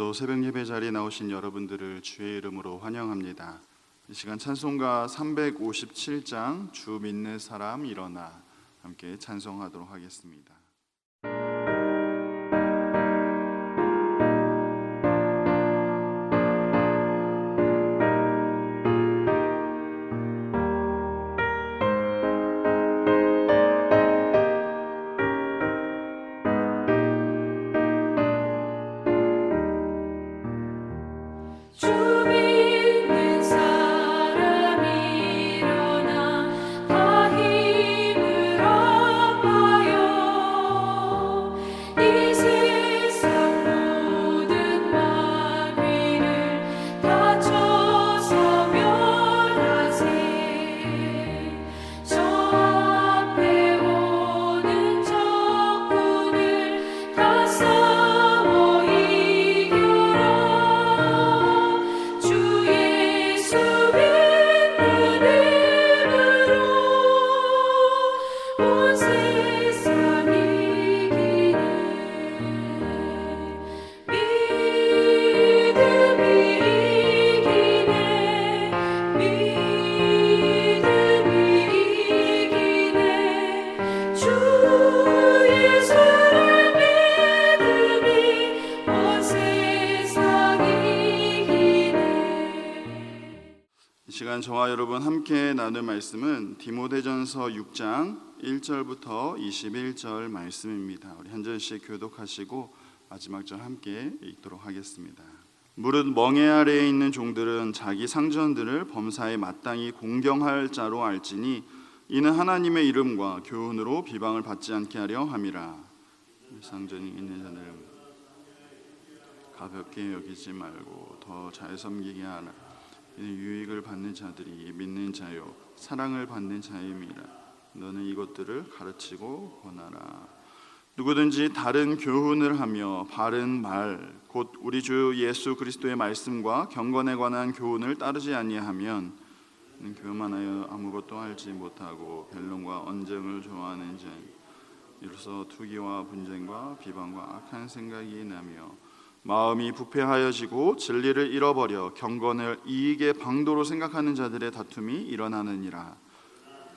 오늘도 새벽 예배 자리에 나오신 여러분들을 주의 이름으로 환영합니다. 이 시간 찬송가 357장 주 믿는 사람 일어나 함께 찬송하도록 하겠습니다. 저와 여러분 함께 나눌 말씀은 디모데전서 6장 1절부터 21절 말씀입니다. 우리 한 절씩 교독하시고 마지막 절 함께 읽도록 하겠습니다. 무릇 멍에 아래에 있는 종들은 자기 상전들을 범사에 마땅히 공경할 자로 알지니 이는 하나님의 이름과 교훈으로 비방을 받지 않게 하려 함이라. 상전이 있는 자들을 가볍게 여기지 말고 더 잘 섬기게 하라. 이는 유익을 받는 자들이 믿는 자요 사랑을 받는 자임이라. 너는 이것들을 가르치고 권하라. 누구든지 다른 교훈을 하며 바른 말 곧 우리 주 예수 그리스도의 말씀과 경건에 관한 교훈을 따르지 아니하면 교만하여 아무것도 알지 못하고 변론과 언쟁을 좋아하는 자, 이로써 투기와 분쟁과 비방과 악한 생각이 나며 마음이 부패하여지고 진리를 잃어버려 경건을 이익의 방도로 생각하는 자들의 다툼이 일어나느니라.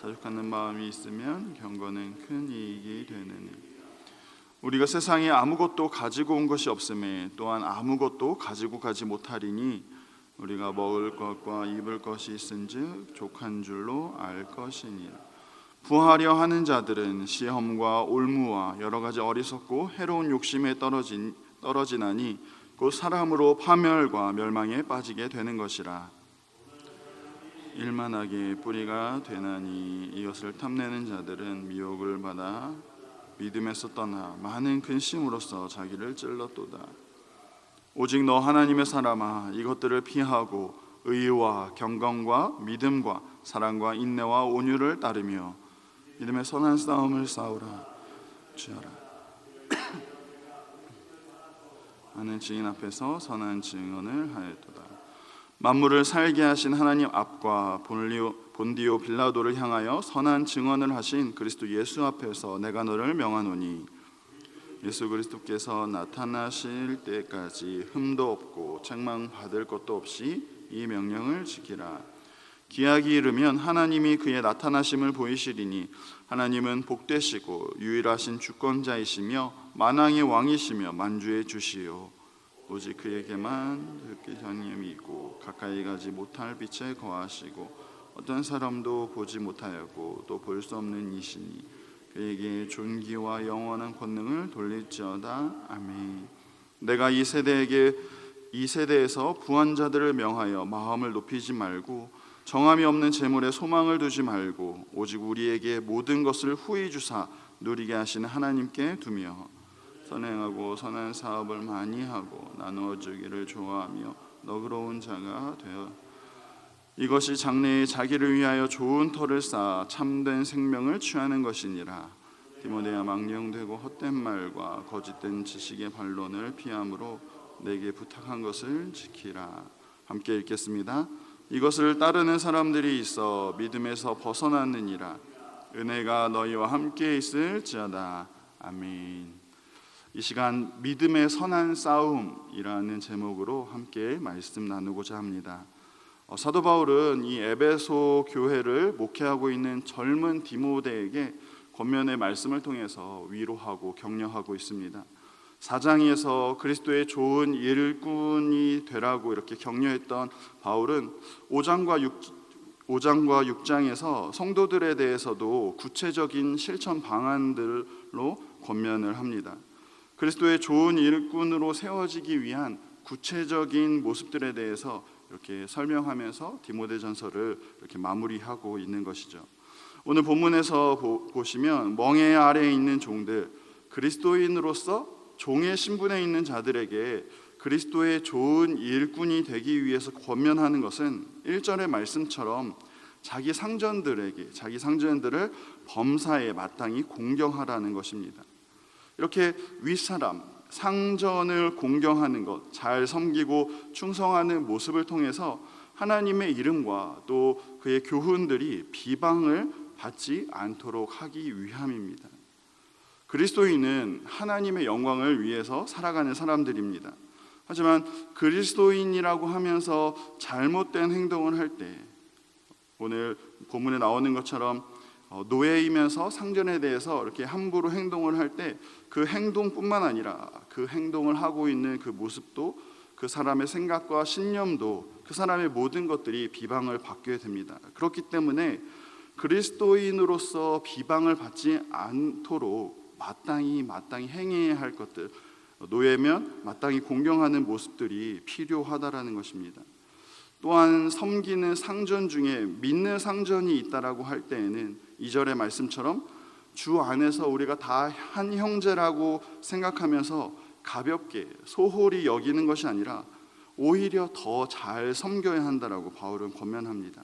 자족하는 마음이 있으면 경건은 큰 이익이 되느니 우리가 세상에 아무것도 가지고 온 것이 없음에 또한 아무것도 가지고 가지 못하리니 우리가 먹을 것과 입을 것이 있은즉 족한 줄로 알 것이니라. 부하려 하는 자들은 시험과 올무와 여러 가지 어리석고 해로운 욕심에 떨어지나니 곧 사람으로 파멸과 멸망에 빠지게 되는 것이라. 일만하게 뿌리가 되나니 이것을 탐내는 자들은 미혹을 받아 믿음에서 떠나 많은 근심으로써 자기를 찔렀도다. 오직 너 하나님의 사람아 이것들을 피하고 의와 경건과 믿음과 사랑과 인내와 온유를 따르며 믿음의 선한 싸움을 싸우라. 주여라. 하는 증인 앞에서 선한 증언을 하였도다. 만물을 살게 하신 하나님 앞과 본디오 빌라도를 향하여 선한 증언을 하신 그리스도 예수 앞에서 내가 너를 명하노니 예수 그리스도께서 나타나실 때까지 흠도 없고 책망받을 것도 없이 이 명령을 지키라. 기약이 이르면 하나님이 그의 나타나심을 보이시리니 하나님은 복되시고 유일하신 주권자이시며 만왕의 왕이시며 만주의 주시요 오직 그에게만 듣기 전념이 있고 가까이 가지 못할 빛에 거하시고 어떤 사람도 보지 못하였고 또 볼 수 없는 이시니 그에게 존귀와 영원한 권능을 돌릴지어다. 아멘. 내가 이 세대에서 부한 자들을 명하여 마음을 높이지 말고 정함이 없는 재물에 소망을 두지 말고 오직 우리에게 모든 것을 후히 주사 누리게 하시는 하나님께 두며 선행하고 선한 사업을 많이 하고 나누어 주기를 좋아하며 너그러운 자가 되어 이것이 장래에 자기를 위하여 좋은 터를 쌓아 참된 생명을 취하는 것이니라. 디모데야 망령되고 헛된 말과 거짓된 지식의 반론을 피함으로 내게 부탁한 것을 지키라. 함께 읽겠습니다. 이것을 따르는 사람들이 있어 믿음에서 벗어났느니라. 은혜가 너희와 함께 있을지어다. 아멘. 이 시간 믿음의 선한 싸움이라는 제목으로 함께 말씀 나누고자 합니다. 사도 바울은 이 에베소 교회를 목회하고 있는 젊은 디모데에게 권면의 말씀을 통해서 위로하고 격려하고 있습니다. 4장에서 그리스도의 좋은 일꾼이 되라고 이렇게 격려했던 바울은 5장과 6장에서 성도들에 대해서도 구체적인 실천 방안들로 권면을 합니다. 그리스도의 좋은 일꾼으로 세워지기 위한 구체적인 모습들에 대해서 이렇게 설명하면서 디모데전서를 이렇게 마무리하고 있는 것이죠. 오늘 본문에서 보시면 멍에 아래에 있는 종들, 그리스도인으로서 종의 신분에 있는 자들에게 그리스도의 좋은 일꾼이 되기 위해서 권면하는 것은 1절의 말씀처럼 자기 상전들을 범사에 마땅히 공경하라는 것입니다. 이렇게 윗사람, 상전을 공경하는 것, 잘 섬기고 충성하는 모습을 통해서 하나님의 이름과 또 그의 교훈들이 비방을 받지 않도록 하기 위함입니다. 그리스도인은 하나님의 영광을 위해서 살아가는 사람들입니다. 하지만 그리스도인이라고 하면서 잘못된 행동을 할 때, 오늘 본문에 나오는 것처럼 노예이면서 상전에 대해서 이렇게 함부로 행동을 할 때 그 행동뿐만 아니라 그 행동을 하고 있는 그 모습도, 그 사람의 생각과 신념도, 그 사람의 모든 것들이 비방을 받게 됩니다. 그렇기 때문에 그리스도인으로서 비방을 받지 않도록 마땅히 행해야 할 것들, 노예면 마땅히 공경하는 모습들이 필요하다라는 것입니다. 또한 섬기는 상전 중에 믿는 상전이 있다라고 할 때에는 2절의 말씀처럼 주 안에서 우리가 다 한 형제라고 생각하면서 가볍게 소홀히 여기는 것이 아니라 오히려 더 잘 섬겨야 한다라고 바울은 권면합니다.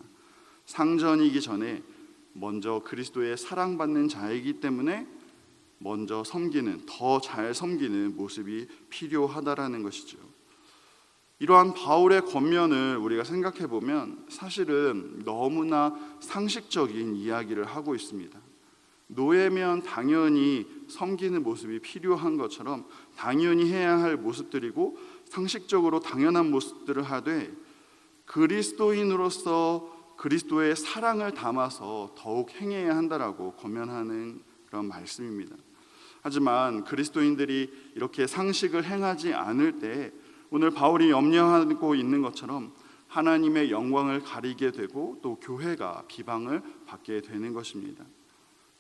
상전이기 전에 먼저 그리스도의 사랑받는 자이기 때문에 먼저 섬기는, 더 잘 섬기는 모습이 필요하다라는 것이죠. 이러한 바울의 권면을 우리가 생각해 보면 사실은 너무나 상식적인 이야기를 하고 있습니다. 노예면 당연히 섬기는 모습이 필요한 것처럼 당연히 해야 할 모습들이고 상식적으로 당연한 모습들을 하되, 그리스도인으로서 그리스도의 사랑을 담아서 더욱 행해야 한다라고 권면하는 그런 말씀입니다. 하지만 그리스도인들이 이렇게 상식을 행하지 않을 때 오늘 바울이 염려하고 있는 것처럼 하나님의 영광을 가리게 되고 또 교회가 비방을 받게 되는 것입니다.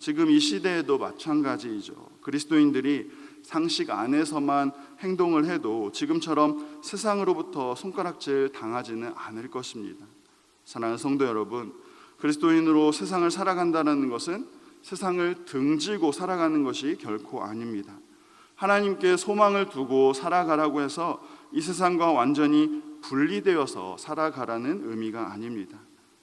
지금 이 시대에도 마찬가지이죠. 그리스도인들이 상식 안에서만 행동을 해도 지금처럼 세상으로부터 손가락질 당하지는 않을 것입니다. 사랑하는 성도 여러분, 그리스도인으로 세상을 살아간다는 것은 세상을 등지고 살아가는 것이 결코 아닙니다. 하나님께 소망을 두고 살아가라고 해서 이 세상과 완전히 분리되어서 살아가라는 의미가 아닙니다.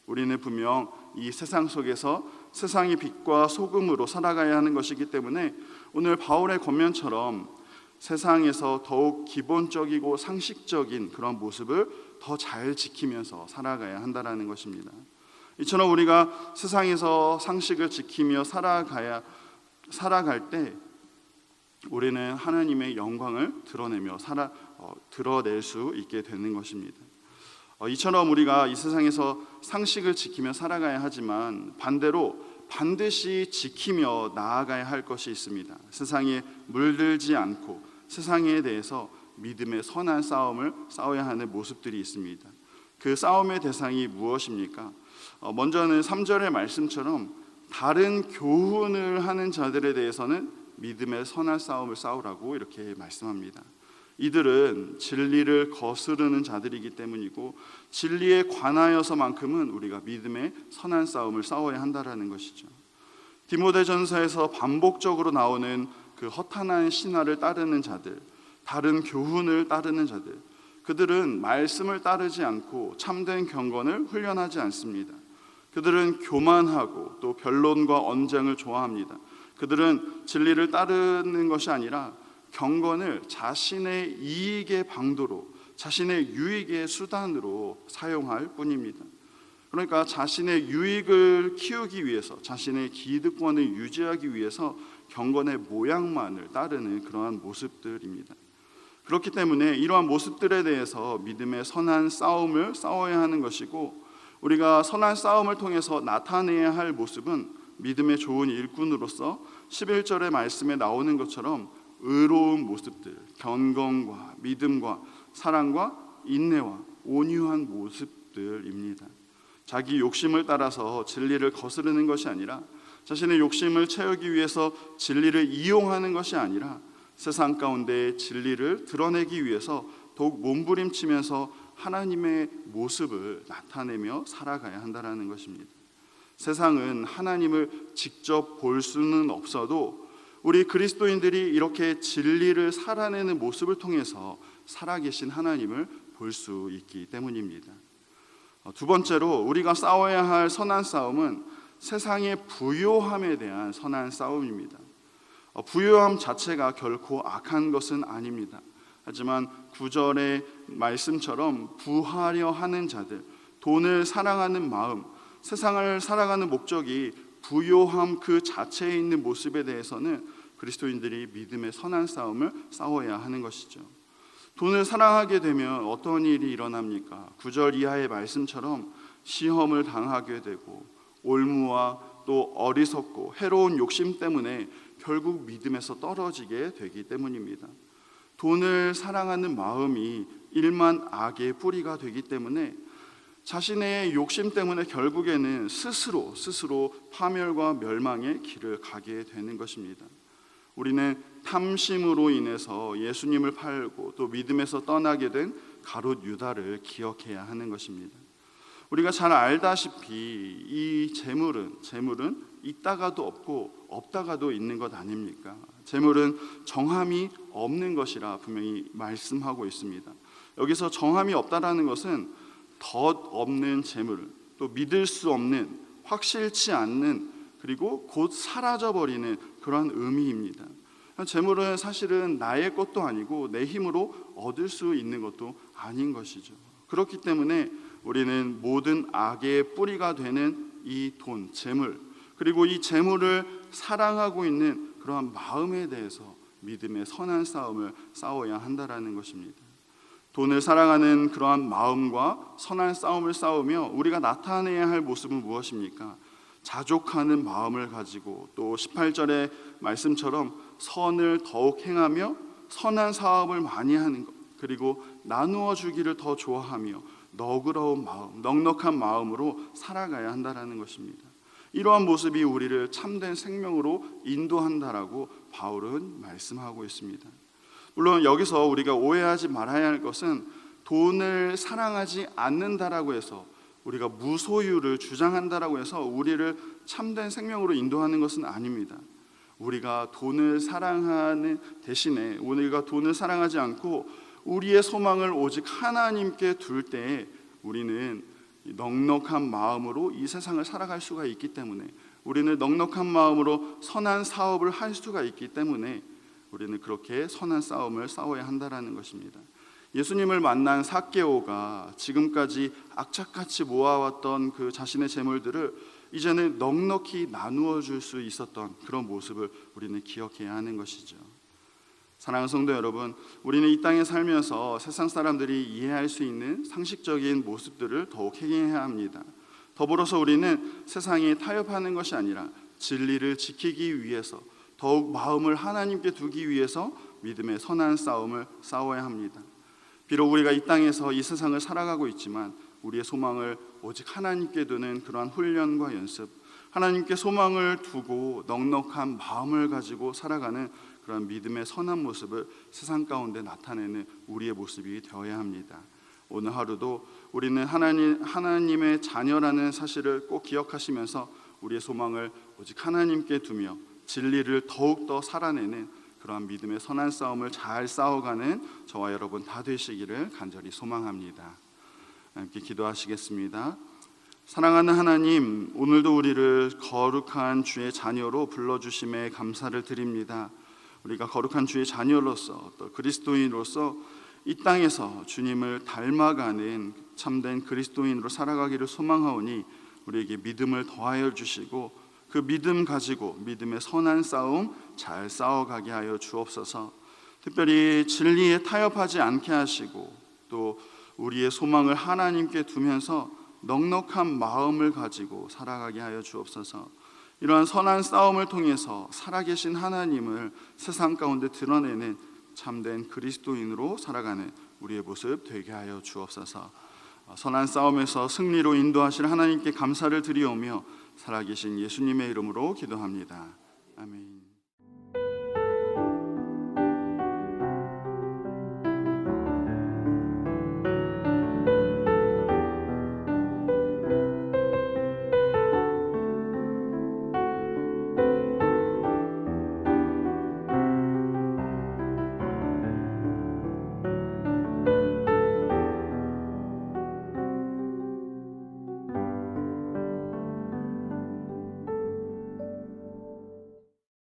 우리는 분명 이 세상 속에서 세상의 빛과 소금으로 살아가야 하는 것이기 때문에 오늘 바울의 권면처럼 세상에서 더욱 기본적이고 상식적인 그런 모습을 더 잘 지키면서 살아가야 한다는 것입니다. 이처럼 우리가 세상에서 상식을 지키며 살아갈 때 우리는 하나님의 영광을 드러낼 수 있게 되는 것입니다. 이처럼 우리가 이 세상에서 상식을 지키며 살아가야 하지만 반대로 반드시 지키며 나아가야 할 것이 있습니다. 세상에 물들지 않고 세상에 대해서 믿음의 선한 싸움을 싸워야 하는 모습들이 있습니다. 그 싸움의 대상이 무엇입니까? 먼저는 3절의 말씀처럼 다른 교훈을 하는 자들에 대해서는 믿음의 선한 싸움을 싸우라고 이렇게 말씀합니다. 이들은 진리를 거스르는 자들이기 때문이고 진리에 관하여서만큼은 우리가 믿음의 선한 싸움을 싸워야 한다라는 것이죠. 디모데전서에서 반복적으로 나오는 그 허탄한 신화를 따르는 자들, 다른 교훈을 따르는 자들, 그들은 말씀을 따르지 않고 참된 경건을 훈련하지 않습니다. 그들은 교만하고 또 변론과 언쟁을 좋아합니다. 그들은 진리를 따르는 것이 아니라 경건을 자신의 이익의 방도로, 자신의 유익의 수단으로 사용할 뿐입니다. 그러니까 자신의 유익을 키우기 위해서, 자신의 기득권을 유지하기 위해서 경건의 모양만을 따르는 그러한 모습들입니다. 그렇기 때문에 이러한 모습들에 대해서 믿음의 선한 싸움을 싸워야 하는 것이고, 우리가 선한 싸움을 통해서 나타내야 할 모습은 믿음의 좋은 일꾼으로서 11절의 말씀에 나오는 것처럼 의로운 모습들, 경건과 믿음과 사랑과 인내와 온유한 모습들입니다. 자기 욕심을 따라서 진리를 거스르는 것이 아니라, 자신의 욕심을 채우기 위해서 진리를 이용하는 것이 아니라, 세상 가운데 진리를 드러내기 위해서 더욱 몸부림치면서 하나님의 모습을 나타내며 살아가야 한다는 것입니다. 세상은 하나님을 직접 볼 수는 없어도 우리 그리스도인들이 이렇게 진리를 살아내는 모습을 통해서 살아계신 하나님을 볼 수 있기 때문입니다. 두 번째로 우리가 싸워야 할 선한 싸움은 세상의 부요함에 대한 선한 싸움입니다. 부요함 자체가 결코 악한 것은 아닙니다. 하지만 9절의 말씀처럼 부하려 하는 자들, 돈을 사랑하는 마음, 세상을 살아가는 목적이 부요함 그 자체에 있는 모습에 대해서는 그리스도인들이 믿음의 선한 싸움을 싸워야 하는 것이죠. 돈을 사랑하게 되면 어떤 일이 일어납니까? 9절 이하의 말씀처럼 시험을 당하게 되고, 올무와 또 어리석고 해로운 욕심 때문에 결국 믿음에서 떨어지게 되기 때문입니다. 돈을 사랑하는 마음이 일만 악의 뿌리가 되기 때문에 자신의 욕심 때문에 결국에는 스스로 파멸과 멸망의 길을 가게 되는 것입니다. 우리는 탐심으로 인해서 예수님을 팔고 또 믿음에서 떠나게 된 가룟 유다를 기억해야 하는 것입니다. 우리가 잘 알다시피 이 재물은 있다가도 없고 없다가도 있는 것 아닙니까? 재물은 정함이 없는 것이라 분명히 말씀하고 있습니다. 여기서 정함이 없다라는 것은 덧 없는 재물, 또 믿을 수 없는, 확실치 않는, 그리고 곧 사라져버리는 그러한 의미입니다. 재물은 사실은 나의 것도 아니고 내 힘으로 얻을 수 있는 것도 아닌 것이죠. 그렇기 때문에 우리는 모든 악의 뿌리가 되는 이 돈, 재물, 그리고 이 재물을 사랑하고 있는 그러한 마음에 대해서 믿음의 선한 싸움을 싸워야 한다라는 것입니다. 돈을 사랑하는 그러한 마음과 선한 싸움을 싸우며 우리가 나타내야 할 모습은 무엇입니까? 자족하는 마음을 가지고, 또 18절의 말씀처럼 선을 더욱 행하며 선한 사업을 많이 하는 것, 그리고 나누어 주기를 더 좋아하며 너그러운 마음, 넉넉한 마음으로 살아가야 한다라는 것입니다. 이러한 모습이 우리를 참된 생명으로 인도한다라고 바울은 말씀하고 있습니다. 물론 여기서 우리가 오해하지 말아야 할 것은 돈을 사랑하지 않는다라고 해서, 우리가 무소유를 주장한다라고 해서 우리를 참된 생명으로 인도하는 것은 아닙니다. 우리가 돈을 사랑하는 대신에 우리가 돈을 사랑하지 않고 우리의 소망을 오직 하나님께 둘 때에 우리는 넉넉한 마음으로 이 세상을 살아갈 수가 있기 때문에, 우리는 넉넉한 마음으로 선한 사업을 할 수가 있기 때문에 우리는 그렇게 선한 싸움을 싸워야 한다라는 것입니다. 예수님을 만난 삭개오가 지금까지 악착같이 모아왔던 그 자신의 재물들을 이제는 넉넉히 나누어 줄 수 있었던 그런 모습을 우리는 기억해야 하는 것이죠. 사랑하는 성도 여러분, 우리는 이 땅에 살면서 세상 사람들이 이해할 수 있는 상식적인 모습들을 더욱 행해야 합니다. 더불어서 우리는 세상에 타협하는 것이 아니라 진리를 지키기 위해서, 더욱 마음을 하나님께 두기 위해서 믿음의 선한 싸움을 싸워야 합니다. 비록 우리가 이 땅에서 이 세상을 살아가고 있지만 우리의 소망을 오직 하나님께 두는 그러한 훈련과 연습, 하나님께 소망을 두고 넉넉한 마음을 가지고 살아가는 그런 믿음의 선한 모습을 세상 가운데 나타내는 우리의 모습이 되어야 합니다. 오늘 하루도 우리는 하나님의 자녀라는 사실을 꼭 기억하시면서 우리의 소망을 오직 하나님께 두며 진리를 더욱더 살아내는 그러한 믿음의 선한 싸움을 잘 싸워가는 저와 여러분 다 되시기를 간절히 소망합니다. 함께 기도하시겠습니다. 사랑하는 하나님, 오늘도 우리를 거룩한 주의 자녀로 불러주심에 감사를 드립니다. 우리가 거룩한 주의 자녀로서, 또 그리스도인으로서 이 땅에서 주님을 닮아가는 참된 그리스도인으로 살아가기를 소망하오니 우리에게 믿음을 더하여 주시고 그 믿음 가지고 믿음의 선한 싸움 잘 싸워가게 하여 주옵소서. 특별히 진리에 타협하지 않게 하시고 또 우리의 소망을 하나님께 두면서 넉넉한 마음을 가지고 살아가게 하여 주옵소서. 이러한 선한 싸움을 통해서 살아계신 하나님을 세상 가운데 드러내는 참된 그리스도인으로 살아가는 우리의 모습 되게 하여 주옵소서. 선한 싸움에서 승리로 인도하실 하나님께 감사를 드리오며 살아계신 예수님의 이름으로 기도합니다. 아멘.